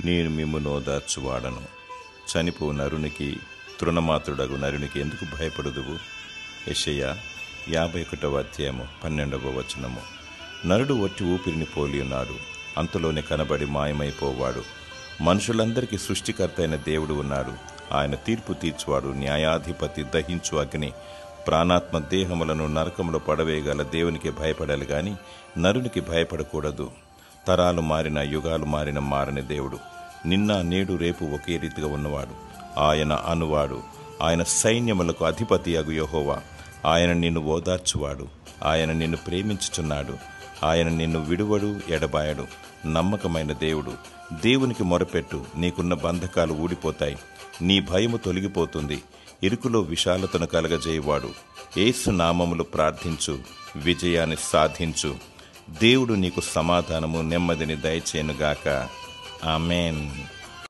నేను మిమ్మును ఓదార్చువాడను. చనిపో నరునికి, తృణమాత్రుడగు నరునికి ఎందుకు భయపడుదువు? యెషయా 51:12. నరుడు ఒట్టి ఊపిరిని పోలి ఉన్నాడు, అంతలోనే కనబడి మాయమైపోవాడు. మనుషులందరికీ సృష్టికర్త అయిన దేవుడు ఉన్నాడు. ఆయన తీర్పు తీర్చువాడు, న్యాయాధిపతి, దహించు అగ్ని. ప్రాణాత్మ దేహములను నరకములో పడవేయగల దేవునికి భయపడాలి గాని నరునికి భయపడకూడదు. తరాలు మారిన, యుగాలు మారిన మారని దేవుడు, నిన్న నేడు రేపు ఒకే రీతిగా ఉన్నవాడు. ఆయన అనువాడు, ఆయన సైన్యములకు అధిపతి అగు యెహోవా. ఆయన నిన్ను ఓదార్చువాడు, ఆయన నిన్ను ప్రేమించుచున్నాడు. ఆయన నిన్ను విడువడు, ఎడబాయడు. నమ్మకమైన దేవుడు. దేవునికి మొరపెట్టు, నీకున్న బంధకాలు ఊడిపోతాయి, నీ భయము తొలగిపోతుంది. ఇరుకులో విశాలతను కలగజేయువాడు. యేసు నామములు ప్రార్థించు, విజయాన్ని సాధించు. దేవుడు నీకు సమాధానము, నెమ్మదిని దయచేయునుగాక. ఆమేన్.